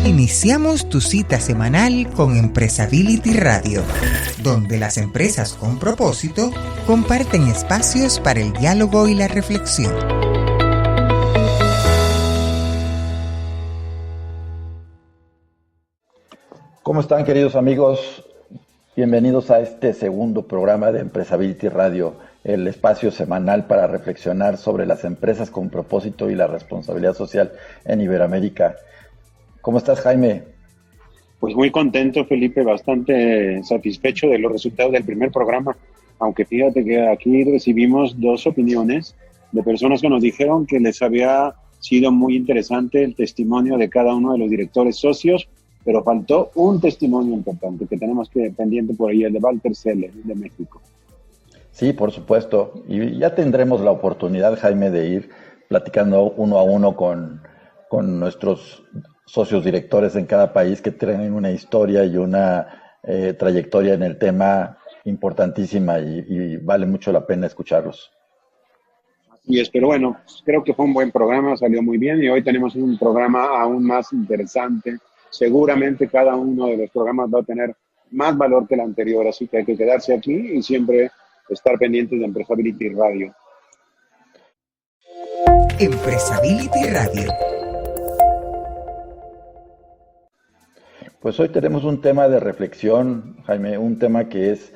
Iniciamos tu cita semanal con Empresability Radio, donde las empresas con propósito comparten espacios para el diálogo y la reflexión. ¿Cómo están, queridos amigos? Bienvenidos a este segundo programa de Empresability Radio, el espacio semanal para reflexionar sobre las empresas con propósito y la responsabilidad social en Iberoamérica. ¿Cómo estás, Jaime? Pues muy contento, Felipe, bastante satisfecho de los resultados del primer programa, aunque fíjate que aquí recibimos dos opiniones de personas que nos dijeron que les había sido muy interesante el testimonio de cada uno de los directores socios, pero faltó un testimonio importante que tenemos que pendiente por ahí, el de Walter Seller, de México. Sí, por supuesto, y ya tendremos la oportunidad, Jaime, de ir platicando uno a uno con nuestros socios directores en cada país que tienen una historia y una trayectoria en el tema importantísima y vale mucho la pena escucharlos. Así es, pero bueno, creo que fue un buen programa, salió muy bien y hoy tenemos un programa aún más interesante. Seguramente cada uno de los programas va a tener más valor que el anterior, así que hay que quedarse aquí y siempre estar pendientes de Empresability Radio. Empresability Radio. Pues hoy tenemos un tema de reflexión, Jaime, un tema que es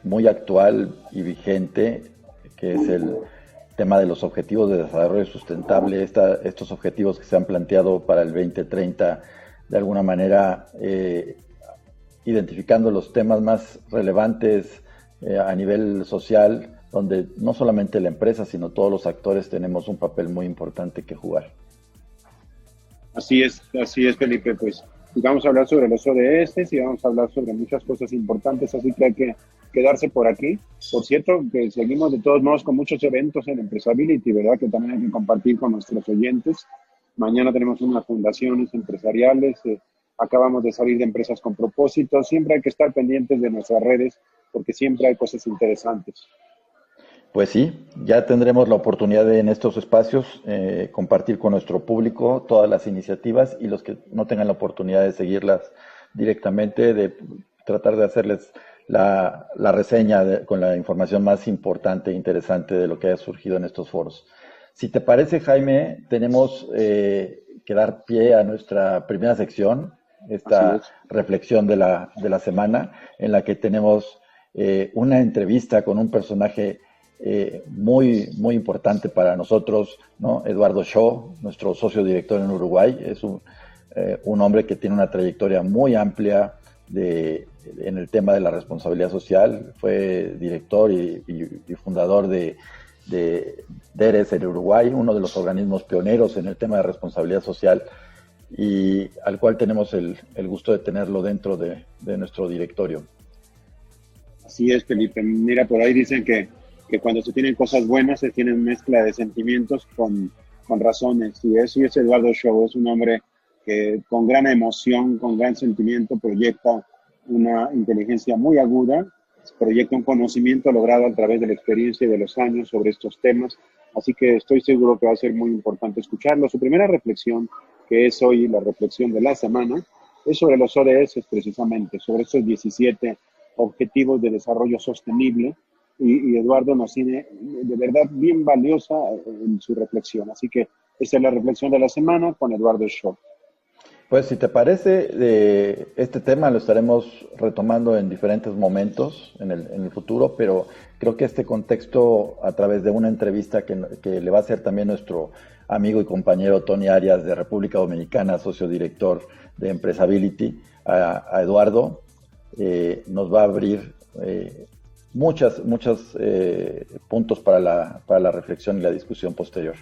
muy actual y vigente, que es el tema de los objetivos de desarrollo sustentable, estos objetivos que se han planteado para el 2030, de alguna manera identificando los temas más relevantes a nivel social, donde no solamente la empresa, sino todos los actores tenemos un papel muy importante que jugar. Así es, Felipe, pues y vamos a hablar sobre los ODS y vamos a hablar sobre muchas cosas importantes, así que hay que quedarse por aquí. Por cierto, que seguimos de todos modos con muchos eventos en Empresability, ¿verdad? Que también hay que compartir con nuestros oyentes. Mañana tenemos unas fundaciones empresariales, acabamos de salir de Empresas con Propósito. Siempre hay que estar pendientes de nuestras redes porque siempre hay cosas interesantes. Pues sí, ya tendremos la oportunidad de en estos espacios compartir con nuestro público todas las iniciativas y los que no tengan la oportunidad de seguirlas directamente, de tratar de hacerles la reseña con la información más importante e interesante de lo que haya surgido en estos foros. Si te parece, Jaime, tenemos que dar pie a nuestra primera sección, esta reflexión de la semana, en la que tenemos una entrevista con un personaje muy importante para nosotros, ¿no? Eduardo Shaw, nuestro socio director en Uruguay, es un hombre que tiene una trayectoria muy amplia en el tema de la responsabilidad social. Fue director y fundador de DERES en Uruguay, uno de los organismos pioneros en el tema de responsabilidad social y al cual tenemos el gusto de tenerlo dentro de nuestro directorio. Así es, Felipe. Mira, por ahí dicen que cuando se tienen cosas buenas se tienen mezcla de sentimientos con razones. Y eso es Eduardo Shaw, es un hombre que con gran emoción, con gran sentimiento proyecta una inteligencia muy aguda, proyecta un conocimiento logrado a través de la experiencia y de los años sobre estos temas. Así que estoy seguro que va a ser muy importante escucharlo. Su primera reflexión, que es hoy la reflexión de la semana, es sobre los ODS precisamente, sobre estos 17 objetivos de desarrollo sostenible. Y Eduardo nos tiene de verdad bien valiosa en su reflexión. Así que esta es la reflexión de la semana con Eduardo Shaw. Pues si te parece, este tema lo estaremos retomando en diferentes momentos en el futuro, pero creo que este contexto a través de una entrevista que le va a hacer también nuestro amigo y compañero Tony Arias de República Dominicana, socio director de Empresability, a Eduardo, nos va a abrir muchos puntos para la reflexión y la discusión posterior.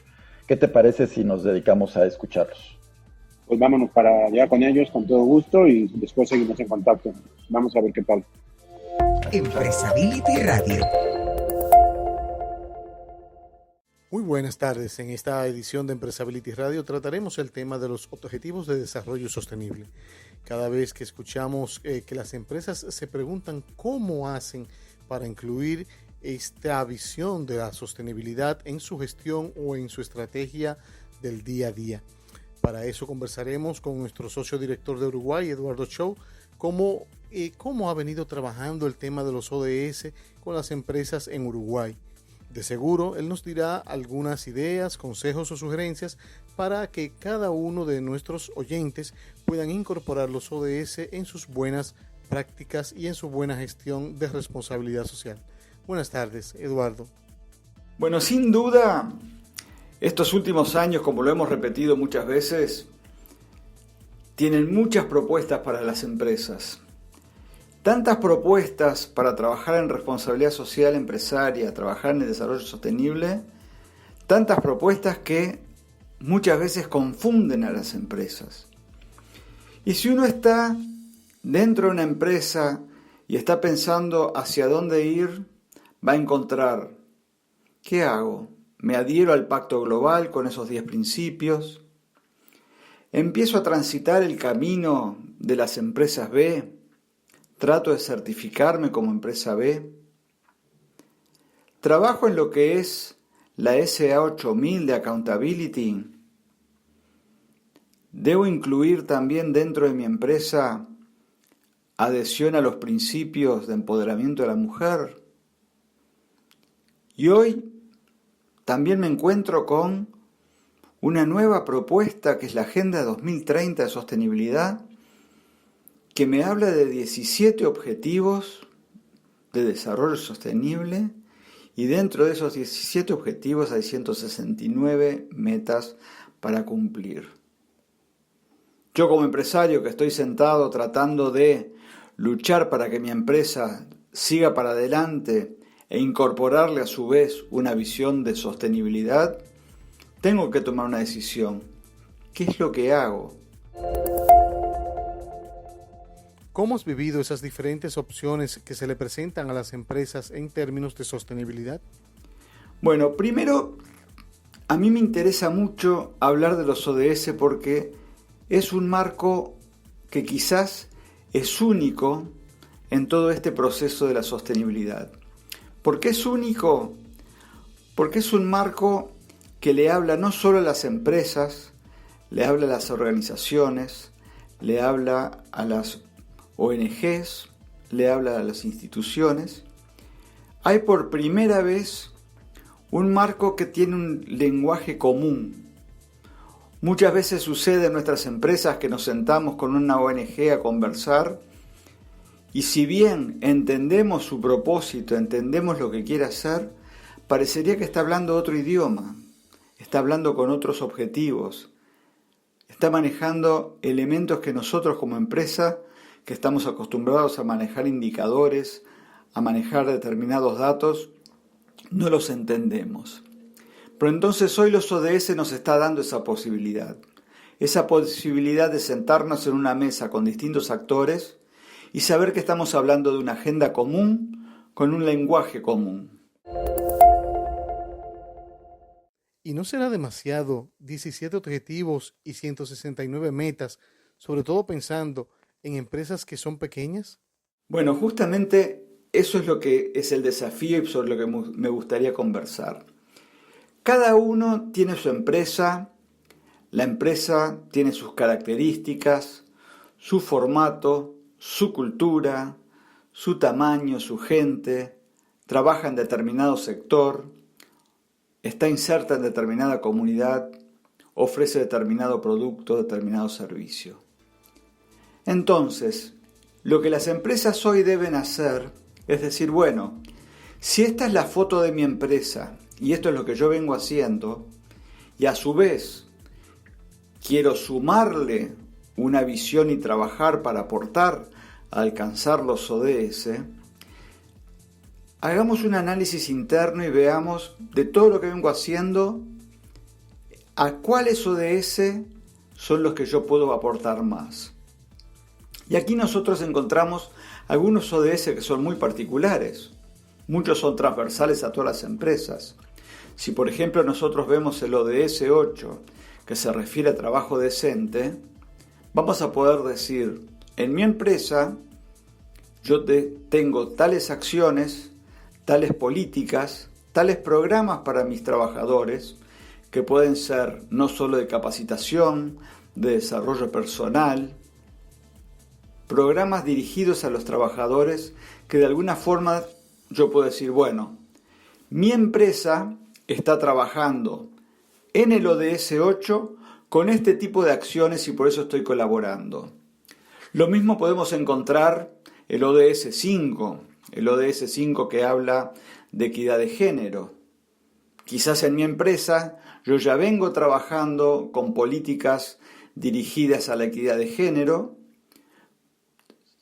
¿Qué te parece si nos dedicamos a escucharlos? Pues vámonos para allá con ellos, con todo gusto, y después seguimos en contacto. Vamos a ver qué tal. Empresability Radio. Muy buenas tardes. En esta edición de Empresability Radio trataremos el tema de los objetivos de desarrollo sostenible. Cada vez que escuchamos que las empresas se preguntan cómo hacen para incluir esta visión de la sostenibilidad en su gestión o en su estrategia del día a día. Para eso conversaremos con nuestro socio director de Uruguay, Eduardo Chow, cómo ha venido trabajando el tema de los ODS con las empresas en Uruguay. De seguro, él nos dirá algunas ideas, consejos o sugerencias para que cada uno de nuestros oyentes puedan incorporar los ODS en sus buenas prácticas y en su buena gestión de responsabilidad social. Buenas tardes, Eduardo. Bueno, sin duda, estos últimos años, como lo hemos repetido muchas veces, tienen muchas propuestas para las empresas. Tantas propuestas para trabajar en responsabilidad social empresaria, trabajar en el desarrollo sostenible, tantas propuestas que muchas veces confunden a las empresas. Y si uno está dentro de una empresa y está pensando hacia dónde ir, va a encontrar, ¿qué hago? ¿Me adhiero al Pacto Global con esos 10 principios? ¿Empiezo a transitar el camino de las empresas B? ¿Trato de certificarme como empresa B? ¿Trabajo en lo que es la SA8000 de Accountability? ¿Debo incluir también dentro de mi empresa adhesión a los principios de empoderamiento de la mujer? Y hoy también me encuentro con una nueva propuesta que es la Agenda 2030 de Sostenibilidad, que me habla de 17 objetivos de desarrollo sostenible y dentro de esos 17 objetivos hay 169 metas para cumplir. Yo como empresario que estoy sentado tratando de luchar para que mi empresa siga para adelante e incorporarle a su vez una visión de sostenibilidad, tengo que tomar una decisión. ¿Qué es lo que hago? ¿Cómo has vivido esas diferentes opciones que se le presentan a las empresas en términos de sostenibilidad? Bueno, primero, a mí me interesa mucho hablar de los ODS porque es un marco que quizás es único en todo este proceso de la sostenibilidad. ¿Por qué es único? Porque es un marco que le habla no solo a las empresas, le habla a las organizaciones, le habla a las ONGs, le habla a las instituciones. Hay por primera vez un marco que tiene un lenguaje común. Muchas veces sucede en nuestras empresas que nos sentamos con una ONG a conversar y si bien entendemos su propósito, entendemos lo que quiere hacer, parecería que está hablando otro idioma, está hablando con otros objetivos, está manejando elementos que nosotros como empresa, que estamos acostumbrados a manejar indicadores, a manejar determinados datos, no los entendemos. Pero entonces hoy los ODS nos está dando esa posibilidad de sentarnos en una mesa con distintos actores y saber que estamos hablando de una agenda común con un lenguaje común. ¿Y no será demasiado 17 objetivos y 169 metas, sobre todo pensando en empresas que son pequeñas? Bueno, justamente eso es lo que es el desafío y sobre lo que me gustaría conversar. Cada uno tiene su empresa, la empresa tiene sus características, su formato, su cultura, su tamaño, su gente, trabaja en determinado sector, está inserta en determinada comunidad, ofrece determinado producto, determinado servicio. Entonces, lo que las empresas hoy deben hacer es decir, bueno, si esta es la foto de mi empresa y esto es lo que yo vengo haciendo, y a su vez quiero sumarle una visión y trabajar para aportar a alcanzar los ODS, hagamos un análisis interno y veamos de todo lo que vengo haciendo, a cuáles ODS son los que yo puedo aportar más. Y aquí nosotros encontramos algunos ODS que son muy particulares. Muchos son transversales a todas las empresas. Si por ejemplo nosotros vemos el ODS 8, que se refiere a trabajo decente, vamos a poder decir, en mi empresa yo tengo tales acciones, tales políticas, tales programas para mis trabajadores, que pueden ser no solo de capacitación, de desarrollo personal, programas dirigidos a los trabajadores que de alguna forma yo puedo decir, bueno, mi empresa está trabajando en el ODS 8 con este tipo de acciones y por eso estoy colaborando. Lo mismo podemos encontrar el ODS 5, el ODS 5 que habla de equidad de género. Quizás en mi empresa yo ya vengo trabajando con políticas dirigidas a la equidad de género.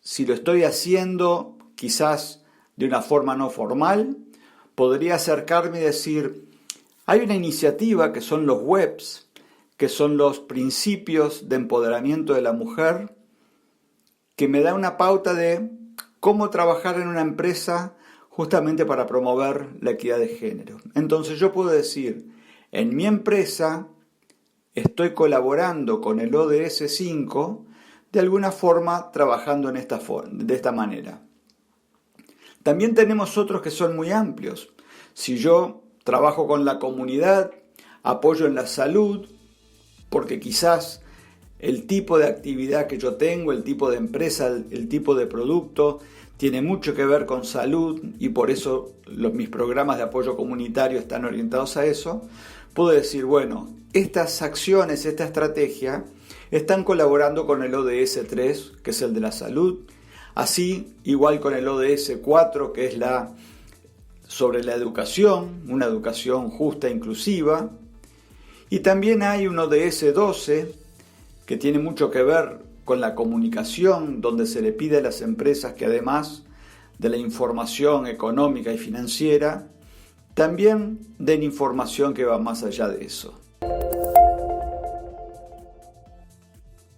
Si lo estoy haciendo quizás de una forma no formal, podría acercarme y decir, hay una iniciativa que son los WEPs, que son los principios de empoderamiento de la mujer, que me da una pauta de cómo trabajar en una empresa justamente para promover la equidad de género. Entonces yo puedo decir, en mi empresa estoy colaborando con el ODS 5, de alguna forma trabajando de esta manera. También tenemos otros que son muy amplios. Si yo trabajo con la comunidad, apoyo en la salud, porque quizás el tipo de actividad que yo tengo, el tipo de empresa, el tipo de producto, tiene mucho que ver con salud y por eso mis programas de apoyo comunitario están orientados a eso, puedo decir, bueno, estas acciones, esta estrategia, están colaborando con el ODS 3, que es el de la salud, así igual con el ODS 4, que es sobre la educación, una educación justa e inclusiva, y también hay un ODS 12, que tiene mucho que ver con la comunicación, donde se le pide a las empresas que además de la información económica y financiera, también den información que va más allá de eso.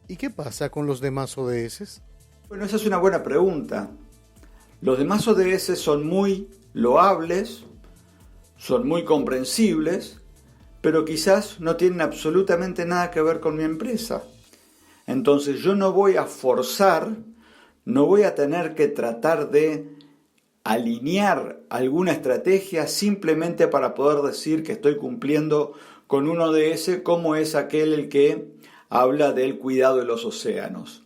¿Y qué pasa con los demás ODS? Bueno, esa es una buena pregunta. Los demás ODS son muy loables, son muy comprensibles, pero quizás no tienen absolutamente nada que ver con mi empresa. Entonces yo no voy a forzar, no voy a tener que tratar de alinear alguna estrategia simplemente para poder decir que estoy cumpliendo con un ODS como es el que habla del cuidado de los océanos.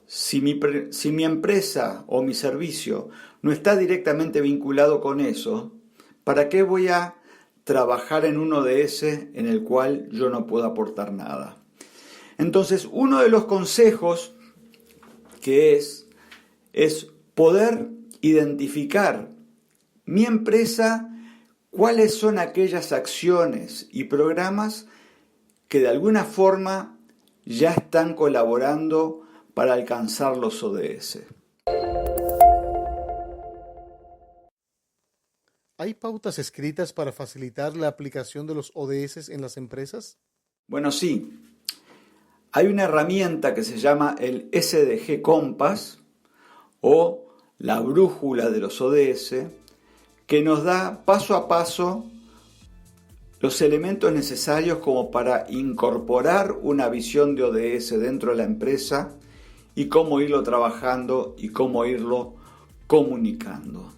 Si mi empresa o mi servicio no está directamente vinculado con eso, ¿para qué voy a trabajar en un ODS en el cual yo no puedo aportar nada? Entonces, uno de los consejos que es poder identificar mi empresa, cuáles son aquellas acciones y programas que de alguna forma ya están colaborando para alcanzar los ODS. ¿Hay pautas escritas para facilitar la aplicación de los ODS en las empresas? Bueno, sí. Hay una herramienta que se llama el SDG Compass o la brújula de los ODS que nos da paso a paso los elementos necesarios como para incorporar una visión de ODS dentro de la empresa y cómo irlo trabajando y cómo irlo comunicando.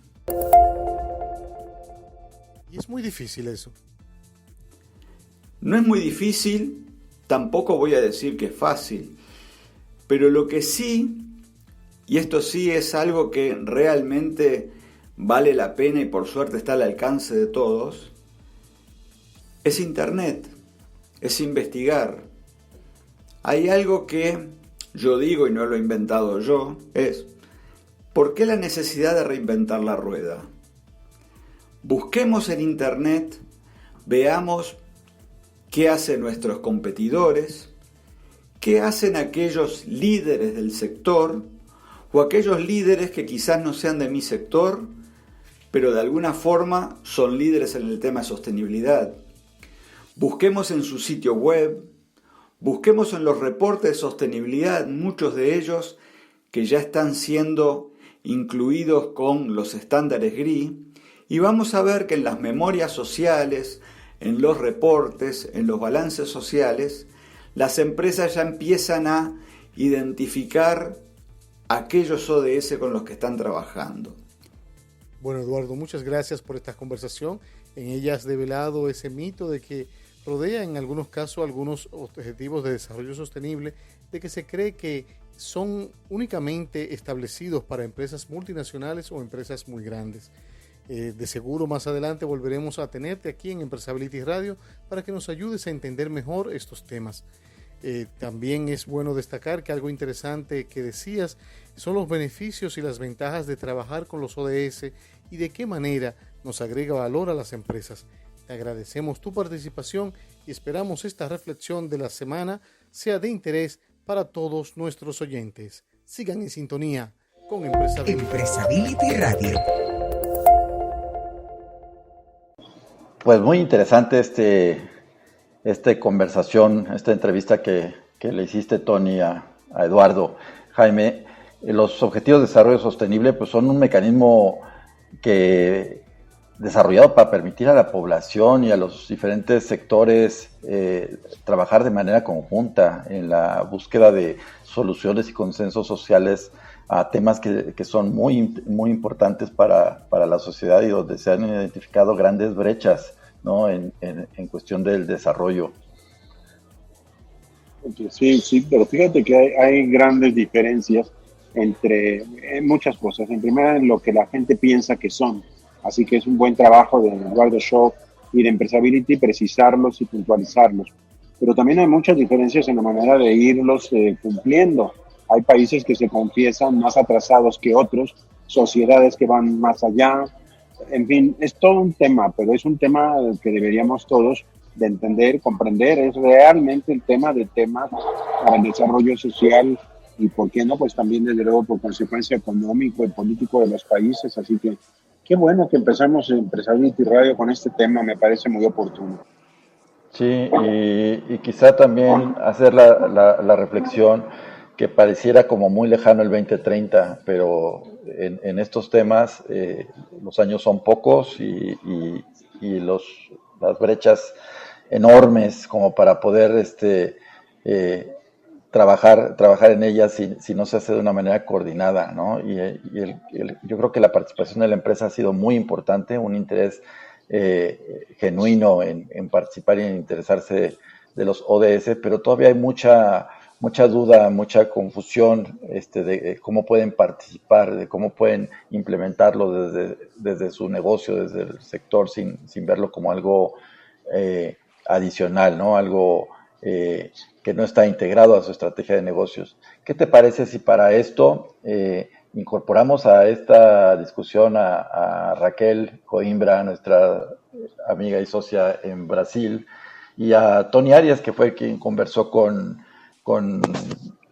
¿Y es muy difícil eso? No es muy difícil. Tampoco voy a decir que es fácil, pero lo que sí, y esto sí es algo que realmente vale la pena y por suerte está al alcance de todos, es Internet, es investigar. Hay algo que yo digo y no lo he inventado yo, es ¿por qué la necesidad de reinventar la rueda? Busquemos en Internet, veamos qué hacen nuestros competidores, qué hacen aquellos líderes del sector o aquellos líderes que quizás no sean de mi sector, pero de alguna forma son líderes en el tema de sostenibilidad. Busquemos en su sitio web, busquemos en los reportes de sostenibilidad, muchos de ellos que ya están siendo incluidos con los estándares GRI, y vamos a ver que en las memorias sociales, en los reportes, en los balances sociales, las empresas ya empiezan a identificar aquellos ODS con los que están trabajando. Bueno, Eduardo, muchas gracias por esta conversación. En ella has develado ese mito de que rodea en algunos casos algunos objetivos de desarrollo sostenible de que se cree que son únicamente establecidos para empresas multinacionales o empresas muy grandes. De seguro más adelante volveremos a tenerte aquí en Empresability Radio para que nos ayudes a entender mejor estos temas. También es bueno destacar que algo interesante que decías son los beneficios y las ventajas de trabajar con los ODS y de qué manera nos agrega valor a las empresas. Te agradecemos tu participación y esperamos esta reflexión de la semana sea de interés para todos nuestros oyentes. Sigan en sintonía con Empresability Radio. Pues muy interesante esta conversación, esta entrevista que le hiciste, Tony, a Eduardo. Jaime, los Objetivos de Desarrollo Sostenible pues son un mecanismo desarrollado para permitir a la población y a los diferentes sectores trabajar de manera conjunta en la búsqueda de soluciones y consensos sociales a temas que son muy, muy importantes para la sociedad y donde se han identificado grandes brechas, ¿no? en cuestión del desarrollo. Sí, pero fíjate que hay grandes diferencias entre muchas cosas. En primera, en lo que la gente piensa que son. Así que es un buen trabajo de Eduardo Shaw y de Empresability precisarlos y puntualizarlos. Pero también hay muchas diferencias en la manera de irlos cumpliendo. Hay países que se confiesan más atrasados que otros, sociedades que van más allá. En fin, es todo un tema, pero es un tema que deberíamos todos de entender, comprender. Es realmente el tema de temas para el desarrollo social y, ¿por qué no? Pues también, desde luego, por consecuencia económico y político de los países. Así que qué bueno que empezamos en Empresability Radio con este tema, me parece muy oportuno. Sí, y quizá también hacer la reflexión que pareciera como muy lejano el 2030, pero en estos temas los años son pocos y las brechas enormes como para poder trabajar en ellas si no se hace de una manera coordinada, ¿no? Yo creo que la participación de la empresa ha sido muy importante, un interés genuino en participar y en interesarse de los ODS, pero todavía hay mucha duda, mucha confusión de cómo pueden participar, de cómo pueden implementarlo desde su negocio, desde el sector, sin verlo como algo adicional, ¿no? Algo que no está integrado a su estrategia de negocios. ¿Qué te parece si para esto incorporamos a esta discusión a Raquel Coimbra, nuestra amiga y socia en Brasil, y a Tony Arias, que fue quien conversó con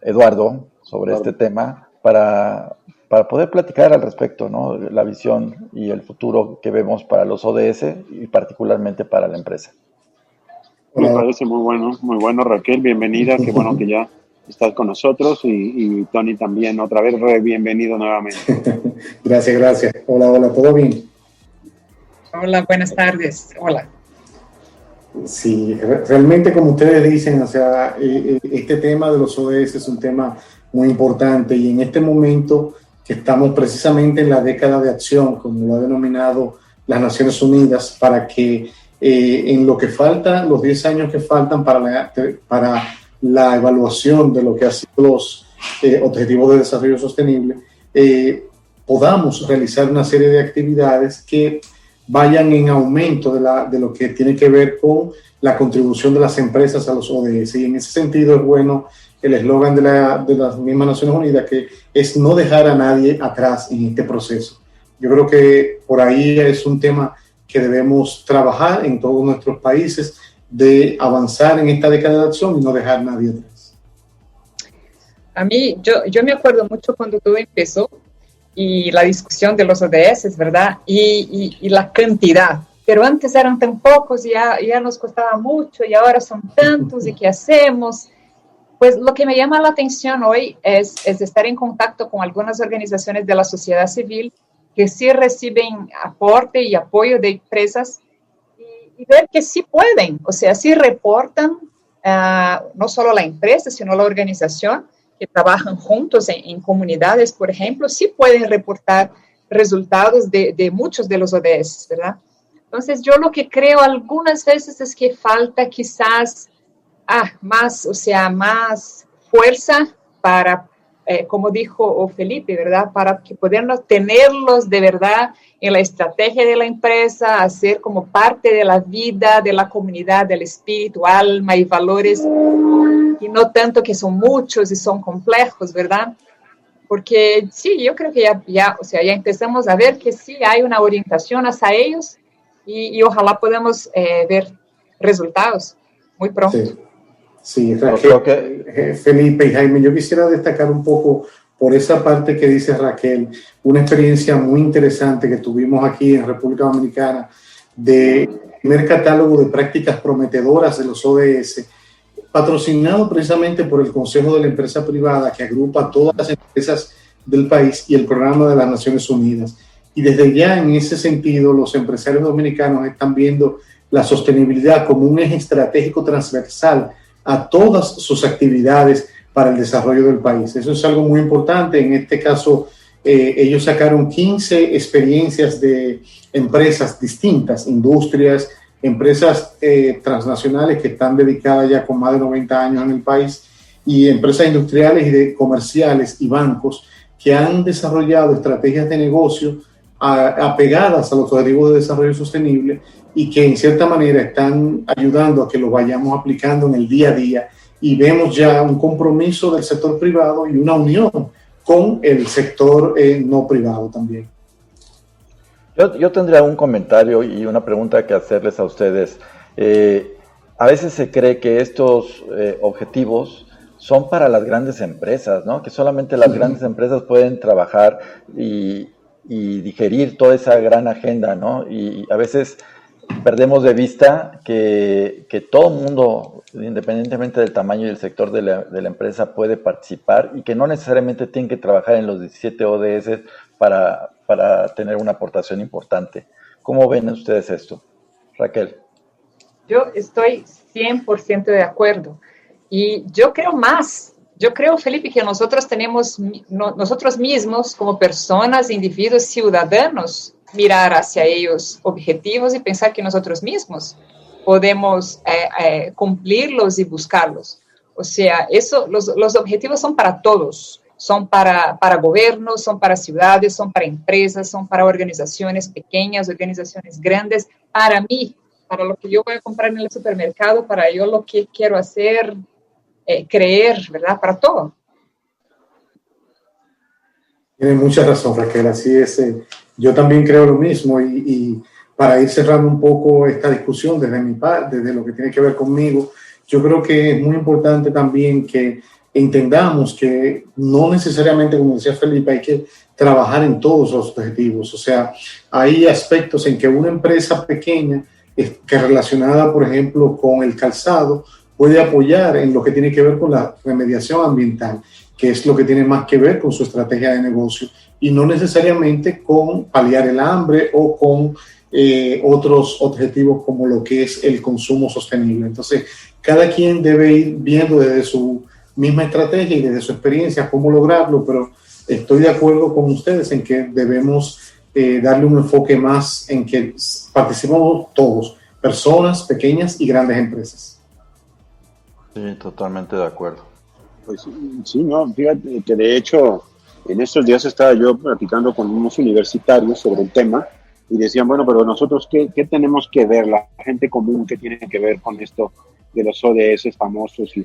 Eduardo sobre este tema, para poder platicar al respecto, ¿no? La visión y el futuro que vemos para los ODS y particularmente para la empresa. Me parece muy bueno, Raquel, bienvenida, qué bueno que ya estás con nosotros y Tony también, otra vez bienvenido nuevamente. Gracias. Hola, ¿todo bien? Hola, buenas tardes, hola. Sí, realmente como ustedes dicen, o sea, este tema de los ODS es un tema muy importante y en este momento que estamos precisamente en la década de acción, como lo ha denominado las Naciones Unidas, para que en lo que falta, los 10 años que faltan para la evaluación de lo que han sido los Objetivos de Desarrollo Sostenible, podamos realizar una serie de actividades que vayan en aumento de lo que tiene que ver con la contribución de las empresas a los ODS. Y en ese sentido es bueno el eslogan de las mismas Naciones Unidas, que es no dejar a nadie atrás en este proceso. Yo creo que por ahí es un tema que debemos trabajar en todos nuestros países, de avanzar en esta década de acción y no dejar a nadie atrás. A mí, yo me acuerdo mucho cuando todo empezó y la discusión de los ODS, ¿verdad? Y la cantidad. Pero antes eran tan pocos y ya nos costaba mucho y ahora son tantos y ¿qué hacemos? Pues lo que me llama la atención hoy es estar en contacto con algunas organizaciones de la sociedad civil que sí reciben aporte y apoyo de empresas y ver que sí pueden, o sea, sí reportan, no solo la empresa, sino la organización, que trabajan juntos en comunidades, por ejemplo, sí pueden reportar resultados de muchos de los ODS, ¿verdad? Entonces, yo lo que creo algunas veces es que falta quizás más, o sea, más fuerza para, como dijo Felipe, ¿verdad? Para que podernos tenerlos de verdad en la estrategia de la empresa, hacer como parte de la vida, de la comunidad, del espíritu, alma y valores, y no tanto que son muchos y son complejos, ¿verdad? Porque sí, yo creo que o sea, ya empezamos a ver que sí hay una orientación hacia ellos y ojalá podamos ver resultados muy pronto. Sí. Sí, Raquel, Felipe y Jaime, yo quisiera destacar un poco por esa parte que dice Raquel, una experiencia muy interesante que tuvimos aquí en República Dominicana de primer catálogo de prácticas prometedoras de los ODS, patrocinado precisamente por el Consejo de la Empresa Privada, que agrupa todas las empresas del país y el Programa de las Naciones Unidas. Y desde ya, en ese sentido, los empresarios dominicanos están viendo la sostenibilidad como un eje estratégico transversal a todas sus actividades para el desarrollo del país. Eso es algo muy importante. En este caso, ellos sacaron 15 experiencias de empresas distintas, industrias, empresas transnacionales que están dedicadas ya con más de 90 años en el país, y empresas industriales y comerciales y bancos que han desarrollado estrategias de negocio apegadas a los objetivos de desarrollo sostenible y que en cierta manera están ayudando a que lo vayamos aplicando en el día a día, y vemos ya un compromiso del sector privado y una unión con el sector no privado también. Yo tendría un comentario y una pregunta que hacerles a ustedes. A veces se cree que estos objetivos son para las grandes empresas, ¿no? Que solamente las grandes empresas pueden trabajar y digerir toda esa gran agenda, ¿no? Y a veces perdemos de vista que todo mundo, independientemente del tamaño y del sector de la empresa, puede participar, y que no necesariamente tienen que trabajar en los 17 ODS para tener una aportación importante. ¿Cómo ven ustedes esto? Raquel. Yo estoy 100% de acuerdo. Y yo creo más. Yo creo, Felipe, que nosotros mismos, como personas, individuos, ciudadanos, mirar hacia ellos objetivos y pensar que nosotros mismos podemos cumplirlos y buscarlos. O sea, los objetivos son para todos. Son para gobiernos, son para ciudades, son para empresas, son para organizaciones pequeñas, organizaciones grandes. Para mí, para lo que yo voy a comprar en el supermercado, para yo lo que quiero hacer, creer, ¿verdad? Para todo. Tiene mucha razón, Raquel, así es. Yo también creo lo mismo, y para ir cerrando un poco esta discusión desde mi parte, desde lo que tiene que ver conmigo, yo creo que es muy importante también que entendamos que no necesariamente, como decía Felipe, hay que trabajar en todos los objetivos. O sea, hay aspectos en que una empresa pequeña, que relacionada, por ejemplo, con el calzado, puede apoyar en lo que tiene que ver con la remediación ambiental, que es lo que tiene más que ver con su estrategia de negocio, y no necesariamente con paliar el hambre o con otros objetivos como lo que es el consumo sostenible. Entonces, cada quien debe ir viendo desde su misma estrategia y desde su experiencia cómo lograrlo, pero estoy de acuerdo con ustedes en que debemos darle un enfoque más en que participemos todos, personas pequeñas y grandes empresas. Sí, totalmente de acuerdo. Pues sí, no, fíjate que de hecho en estos días estaba yo platicando con unos universitarios sobre el tema y decían, bueno, pero nosotros ¿qué tenemos que ver? La gente común, ¿qué tiene que ver con esto de los ODS famosos?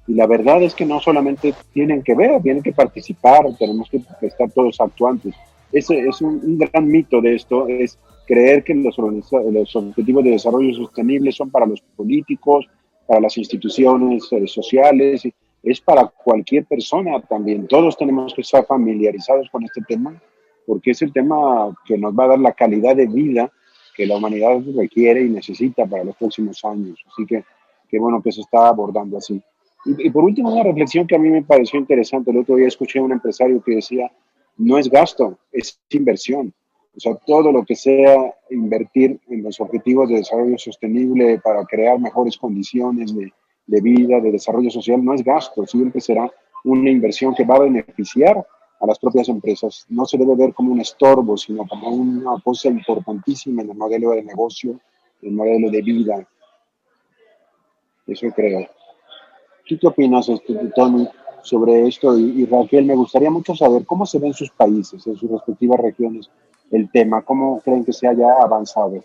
Y la verdad es que no solamente tienen que ver, tienen que participar, tenemos que estar todos actuantes. Ese es un gran mito de esto, es creer que los objetivos de desarrollo sostenible son para los políticos, para las instituciones sociales, es para cualquier persona también. Todos tenemos que estar familiarizados con este tema, porque es el tema que nos va a dar la calidad de vida que la humanidad requiere y necesita para los próximos años. Así que qué bueno que se está abordando así. Y por último, una reflexión que a mí me pareció interesante. El otro día escuché a un empresario que decía, no es gasto, es inversión. O sea, todo lo que sea invertir en los objetivos de desarrollo sostenible para crear mejores condiciones de vida, de desarrollo social, no es gasto, siempre será una inversión que va a beneficiar a las propias empresas. No se debe ver como un estorbo, sino como una cosa importantísima en el modelo de negocio, el modelo de vida. Eso creo. ¿Tú qué opinas, Tony, sobre esto? Y Raquel, me gustaría mucho saber cómo se ve en sus países, en sus respectivas regiones, el tema. ¿Cómo creen que se haya avanzado?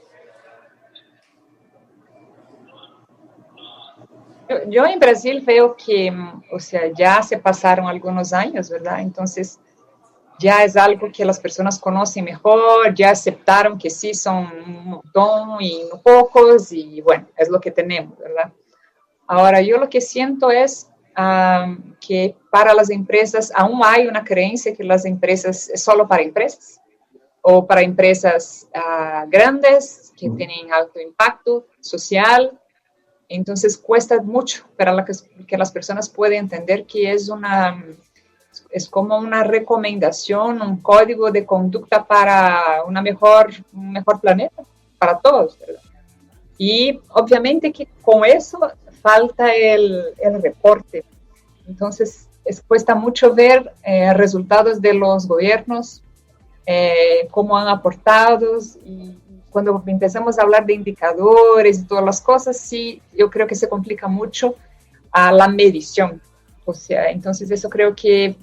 Yo en Brasil veo que, o sea, ya se pasaron algunos años, ¿verdad? Entonces, ya es algo que las personas conocen mejor, ya aceptaron que sí son un montón y no pocos, y bueno, es lo que tenemos, ¿verdad? Ahora, yo lo que siento es que para las empresas aún hay una creencia que las empresas es solo para empresas, o para empresas grandes que tienen alto impacto social. Entonces cuesta mucho para que las personas puedan entender que es como una recomendación, un código de conducta para un mejor planeta, para todos, ¿verdad? Y obviamente que con eso falta el reporte. Entonces cuesta mucho ver resultados de los gobiernos, cómo han aportado, y cuando empezamos a hablar de indicadores y todas las cosas, sí, yo creo que se complica mucho a la medición. O sea, entonces eso creo que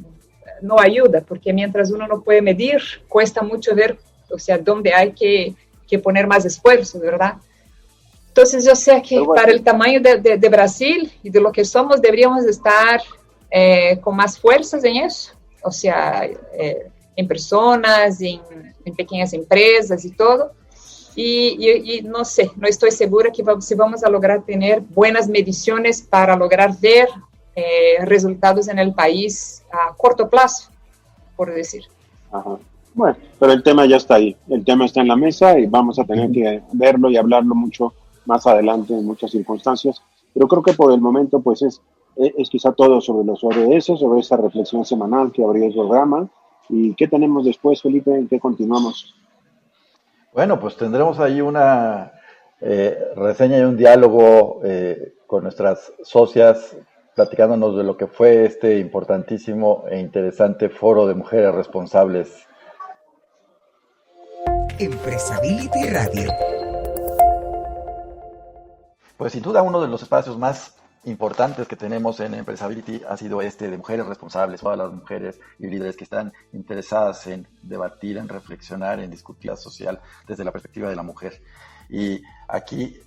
no ayuda, porque mientras uno no puede medir, cuesta mucho ver, o sea, dónde hay que poner más esfuerzo, ¿verdad? Entonces yo sé que para el tamaño de Brasil y de lo que somos, deberíamos estar con más fuerzas en eso. O sea, en personas, en pequeñas empresas y todo. Y no sé, no estoy segura que si vamos a lograr tener buenas mediciones para lograr ver resultados en el país a corto plazo, por decir. Ajá. Bueno, pero el tema ya está ahí, el tema está en la mesa y vamos a tener que verlo y hablarlo mucho más adelante en muchas circunstancias, pero creo que por el momento pues es quizá todo sobre los ODS, sobre esa reflexión semanal que abrió el programa. ¿Y qué tenemos después, Felipe? ¿En qué continuamos? Bueno, pues tendremos ahí una reseña y un diálogo con nuestras socias, platicándonos de lo que fue este importantísimo e interesante foro de mujeres responsables. Empresability Radio. Pues sin duda uno de los espacios más importantes que tenemos en Empresability ha sido este de mujeres responsables, todas las mujeres y líderes que están interesadas en debatir, en reflexionar, en discutir la social desde la perspectiva de la mujer. Y aquí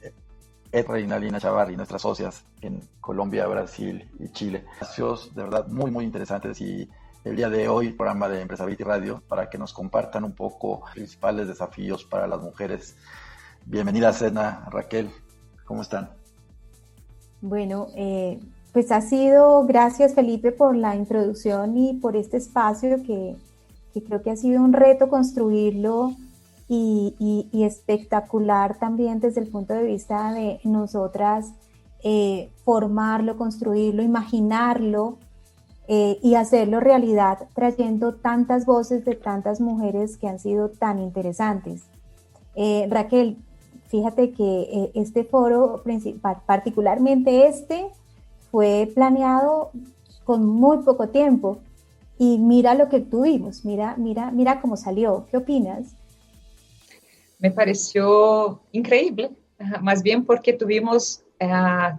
Edra y Nalina Chavarri, nuestras socias en Colombia, Brasil y Chile. Espacios de verdad muy, muy interesantes, y el día de hoy, programa de Empresability Radio, para que nos compartan un poco los principales desafíos para las mujeres. Bienvenidas, Edna, Raquel, ¿cómo están? Bueno, pues ha sido, gracias Felipe por la introducción y por este espacio que creo que ha sido un reto construirlo y espectacular también desde el punto de vista de nosotras, formarlo, construirlo, imaginarlo y hacerlo realidad, trayendo tantas voces de tantas mujeres que han sido tan interesantes. Raquel, fíjate que este foro principal, particularmente fue planeado con muy poco tiempo y mira lo que tuvimos, mira cómo salió. ¿Qué opinas? Me pareció increíble, más bien porque tuvimos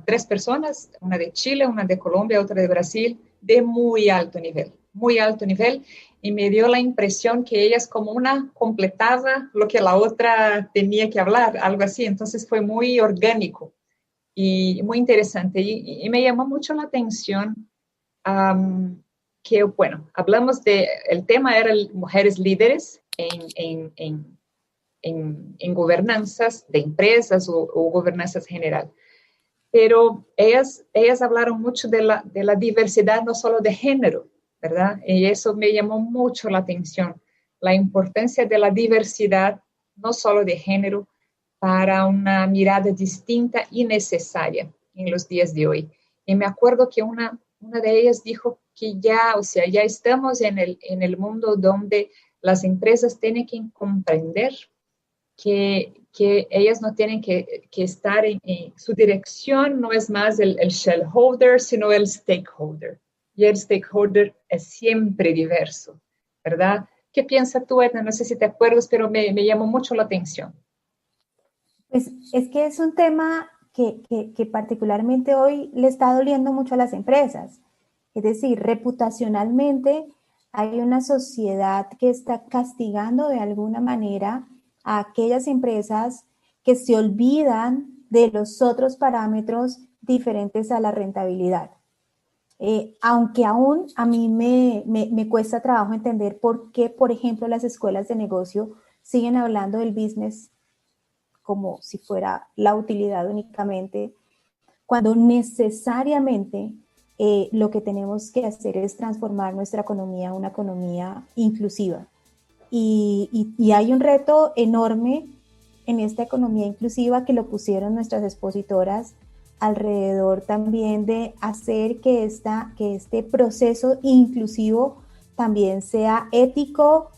3 personas, una de Chile, una de Colombia, otra de Brasil, de muy alto nivel, y me dio la impresión que ellas como una completaba lo que la otra tenía que hablar, algo así. Entonces fue muy orgánico y muy interesante, y me llamó mucho la atención que, bueno, hablamos el tema era mujeres líderes en gobernanzas de empresas o gobernanzas general. Pero ellas hablaron mucho de la diversidad, no solo de género, ¿verdad? Y eso me llamó mucho la atención, la importancia de la diversidad, no solo de género, para una mirada distinta y necesaria en los días de hoy. Y me acuerdo que una de ellas dijo que ya estamos en el mundo donde las empresas tienen que comprender que ellas no tienen que estar en su dirección, no es más el shareholder, sino el stakeholder. Y el stakeholder es siempre diverso. ¿verdad? ¿Qué piensas tú, Edna? No sé si te acuerdas, pero me llamó mucho la atención. Pues es que es un tema que particularmente hoy le está doliendo mucho a las empresas. Es decir, reputacionalmente hay una sociedad que está castigando de alguna manera a aquellas empresas que se olvidan de los otros parámetros diferentes a la rentabilidad. Aunque aún a mí me cuesta trabajo entender por qué, por ejemplo, las escuelas de negocio siguen hablando del business como si fuera la utilidad únicamente, cuando necesariamente lo que tenemos que hacer es transformar nuestra economía a una economía inclusiva. Y hay un reto enorme en esta economía inclusiva que lo pusieron nuestras expositoras alrededor también de hacer que este proceso inclusivo también sea ético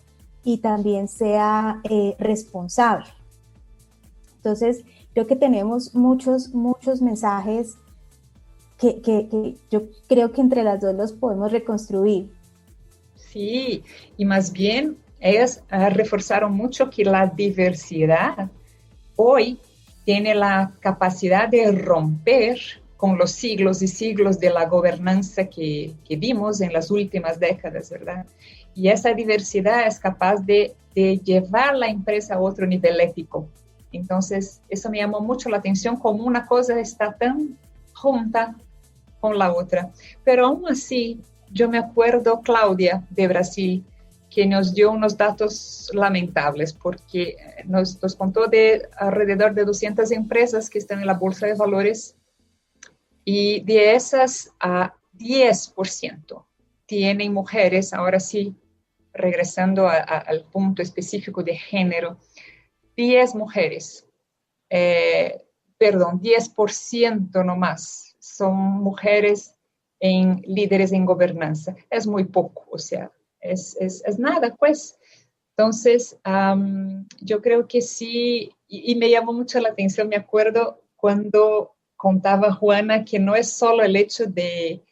y también sea responsable. Entonces, creo que tenemos muchos mensajes que yo creo que entre las dos los podemos reconstruir. Sí, y más bien ellas reforzaron mucho que la diversidad hoy tiene la capacidad de romper con los siglos y siglos de la gobernanza que vimos en las últimas décadas, ¿verdad? Y esa diversidad es capaz de llevar la empresa a otro nivel ético. Entonces, eso me llamó mucho la atención, como una cosa está tan junta con la otra. Pero aún así, yo me acuerdo, Claudia, de Brasil, que nos dio unos datos lamentables, porque nos contó de alrededor de 200 empresas que están en la Bolsa de Valores, y de esas a 10% tienen mujeres. Ahora sí, regresando al punto específico de género, 10 mujeres, perdón, 10% nomás son mujeres líderes en gobernanza. Es muy poco, o sea, es nada, pues. Entonces, yo creo que sí, y me llamó mucho la atención, me acuerdo cuando contaba Juana que no es solo el hecho de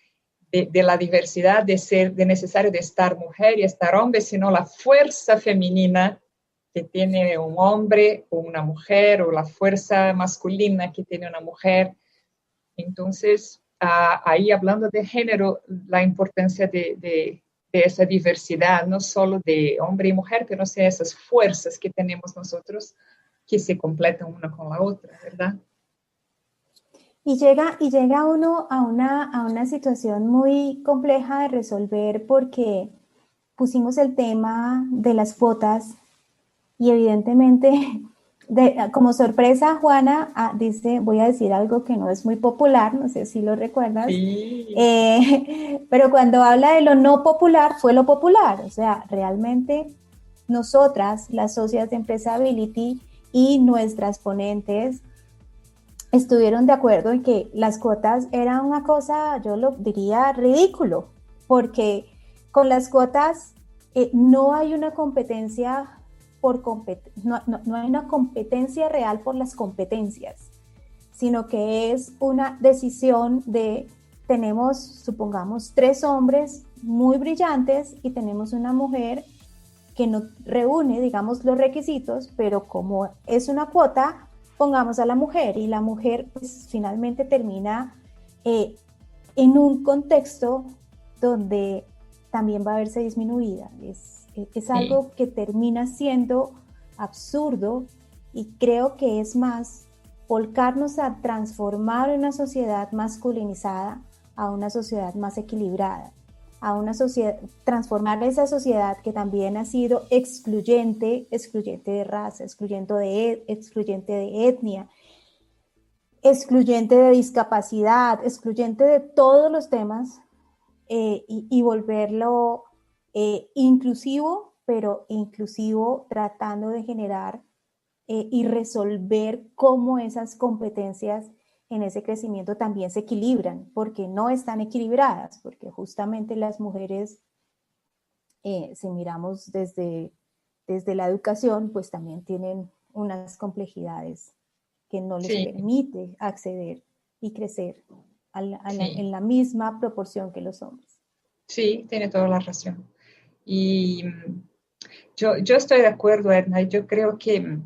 la diversidad, de necesario de estar mujer y estar hombre, sino la fuerza femenina que tiene un hombre o una mujer, o la fuerza masculina que tiene una mujer. Entonces, ahí hablando de género, la importancia de esa diversidad, no solo de hombre y mujer, pero sí esas fuerzas que tenemos nosotros que se completan una con la otra, ¿verdad? Y llega uno a una situación muy compleja de resolver, porque pusimos el tema de las cuotas y evidentemente, como sorpresa, Juana dice, voy a decir algo que no es muy popular, no sé si lo recuerdas, Sí. Pero cuando habla de lo no popular, fue lo popular. O sea, realmente nosotras, las socias de Empresability y nuestras ponentes, estuvieron de acuerdo en que las cuotas eran una cosa, yo lo diría, ridículo, porque con las cuotas no hay una competencia no hay una competencia real por las competencias, sino que es una decisión de, tenemos, supongamos, 3 hombres muy brillantes y tenemos una mujer que no reúne, digamos, los requisitos, pero como es una cuota, pongamos a la mujer, y la mujer pues finalmente termina en un contexto donde también va a verse disminuida. Es algo que termina siendo absurdo, y creo que es más volcarnos a transformar una sociedad masculinizada a una sociedad más equilibrada, a una sociedad, transformar esa sociedad que también ha sido excluyente de raza, excluyente de etnia, excluyente de discapacidad, excluyente de todos los temas, y volverlo inclusivo, pero inclusivo tratando de generar y resolver cómo esas competencias en ese crecimiento también se equilibran, porque no están equilibradas, porque justamente las mujeres, si miramos desde la educación, pues también tienen unas complejidades que no les permite acceder y crecer en la misma proporción que los hombres. Sí, tiene toda la razón. Y yo estoy de acuerdo, Edna, yo creo que,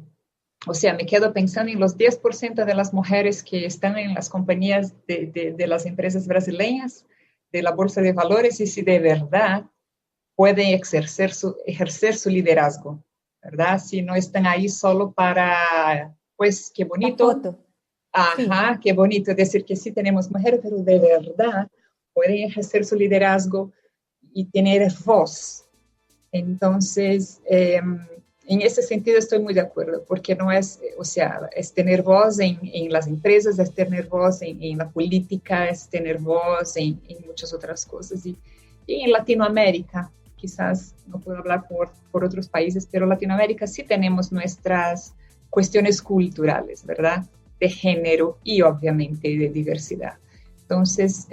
o sea, me quedo pensando en los 10% de las mujeres que están en las compañías de las empresas brasileñas, de la Bolsa de Valores, y si de verdad pueden ejercer su liderazgo, ¿verdad? Si no están ahí solo para, pues, qué bonito. La foto. Ajá, sí. Qué bonito decir que sí tenemos mujeres, pero de verdad pueden ejercer su liderazgo y tener voz. Entonces, en ese sentido estoy muy de acuerdo, porque no es, o sea, es tener voz en las empresas, es tener voz en la política, es tener voz en muchas otras cosas. Y en Latinoamérica, quizás no puedo hablar por otros países, pero Latinoamérica sí tenemos nuestras cuestiones culturales, ¿verdad? De género y obviamente de diversidad. Entonces,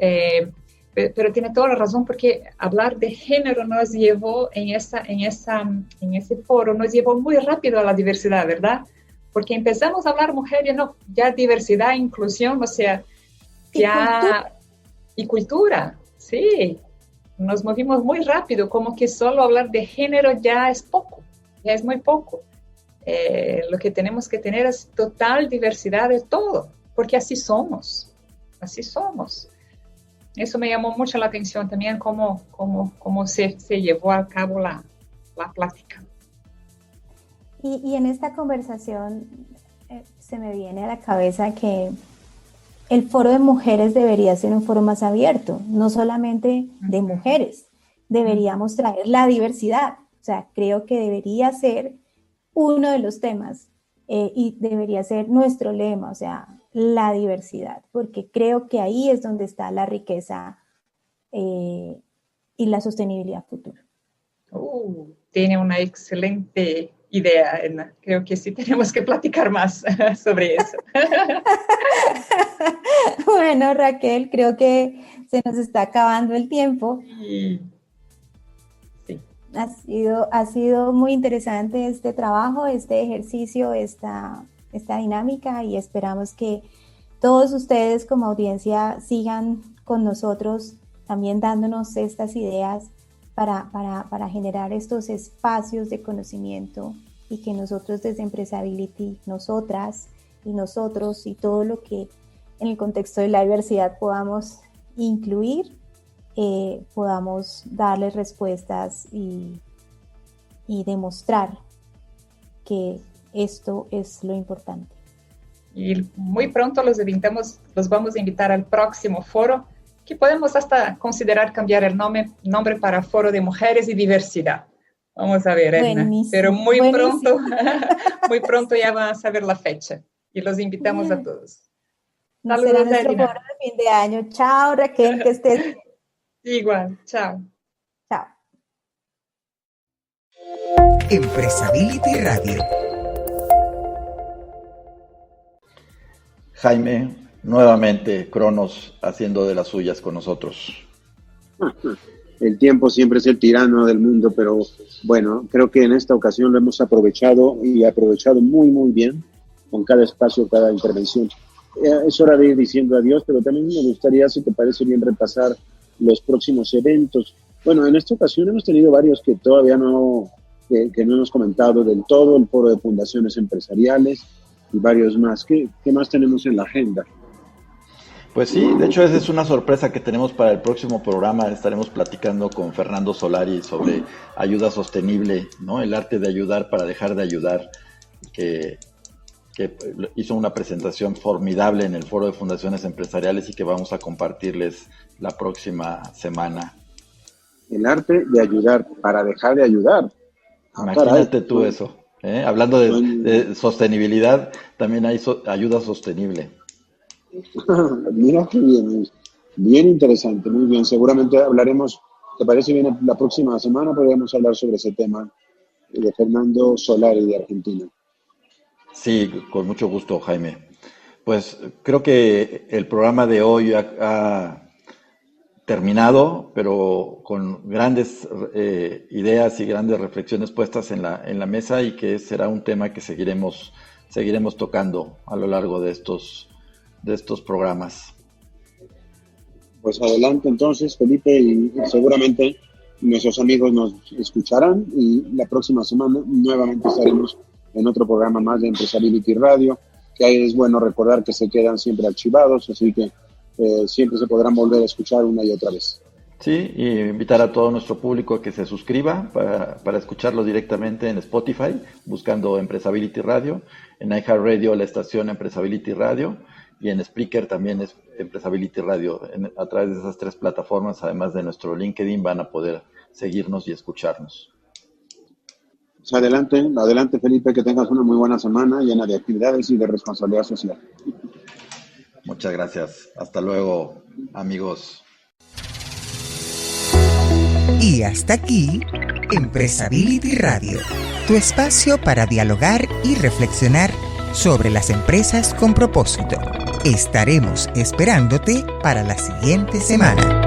pero tiene toda la razón, porque hablar de género nos llevó en ese foro, nos llevó muy rápido a la diversidad, ¿verdad? Porque empezamos a hablar mujeres, no, ya diversidad, inclusión, o sea, ya... Y cultura, sí. Nos movimos muy rápido, como que solo hablar de género ya es poco, ya es muy poco. Lo que tenemos que tener es total diversidad de todo, porque así somos. Eso me llamó mucho la atención también, cómo se llevó a cabo la plática. Y en esta conversación se me viene a la cabeza que el foro de mujeres debería ser un foro más abierto, no solamente de mujeres. Deberíamos traer la diversidad. O sea, creo que debería ser uno de los temas y debería ser nuestro lema, o sea, la diversidad, porque creo que ahí es donde está la riqueza y la sostenibilidad futura. Tiene una excelente idea, Edna. Creo que sí tenemos que platicar más sobre eso. Bueno, Raquel, creo que se nos está acabando el tiempo. Sí. Ha sido muy interesante este trabajo, este ejercicio, esta dinámica, y esperamos que todos ustedes como audiencia sigan con nosotros también dándonos estas ideas para generar estos espacios de conocimiento, y que nosotros desde Empresability, nosotras y nosotros y todo lo que en el contexto de la diversidad podamos incluir, podamos darles respuestas y demostrar que esto es lo importante. Y muy pronto los vamos a invitar al próximo foro, que podemos hasta considerar cambiar el nombre para Foro de Mujeres y Diversidad. Vamos a ver, Edna. Pero muy pronto ya van a saber la fecha, y los invitamos a todos. Saludos, será nuestro foro de fin de año. Chao, Raquel, que estés bien. Igual, chao. Chao. Empresability Radio. Jaime, nuevamente Cronos haciendo de las suyas con nosotros. El tiempo siempre es el tirano del mundo, pero bueno, creo que en esta ocasión lo hemos aprovechado muy, muy bien con cada espacio, cada intervención. Es hora de ir diciendo adiós, pero también me gustaría, si te parece bien, repasar los próximos eventos. Bueno, en esta ocasión hemos tenido varios que todavía no hemos comentado del todo, el Foro de Fundaciones Empresariales y varios más. ¿Qué más tenemos en la agenda? Pues sí, de hecho esa es una sorpresa que tenemos para el próximo programa. Estaremos platicando con Fernando Solari sobre ayuda sostenible, ¿no? El arte de ayudar para dejar de ayudar, que hizo una presentación formidable en el Foro de Fundaciones Empresariales y que vamos a compartirles la próxima semana. El arte de ayudar para dejar de ayudar. Imagínate tú eso, ¿eh? Hablando de sostenibilidad, también hay ayuda sostenible. Mira qué bien interesante, muy bien. Seguramente hablaremos, ¿te parece bien? La próxima semana podríamos hablar sobre ese tema de Fernando Solari de Argentina. Sí, con mucho gusto, Jaime. Pues creo que el programa de hoy ha terminado, pero con grandes ideas y grandes reflexiones puestas en la mesa, y que será un tema que seguiremos tocando a lo largo de estos programas. Pues adelante entonces, Felipe, y seguramente nuestros amigos nos escucharán y la próxima semana nuevamente estaremos en otro programa más de Empresability Radio, que ahí es bueno recordar que se quedan siempre archivados, así que siempre se podrán volver a escuchar una y otra vez. Sí, y invitar a todo nuestro público a que se suscriba para escucharlo directamente en Spotify, buscando Empresability Radio, en iHeartRadio la estación Empresability Radio, y en Spreaker también es Empresability Radio. A través de esas 3 plataformas, además de nuestro LinkedIn, van a poder seguirnos y escucharnos. Pues adelante Felipe, que tengas una muy buena semana llena de actividades y de responsabilidad social. Muchas gracias. Hasta luego, amigos. Y hasta aquí, Empresability Radio, tu espacio para dialogar y reflexionar sobre las empresas con propósito. Estaremos esperándote para la siguiente semana.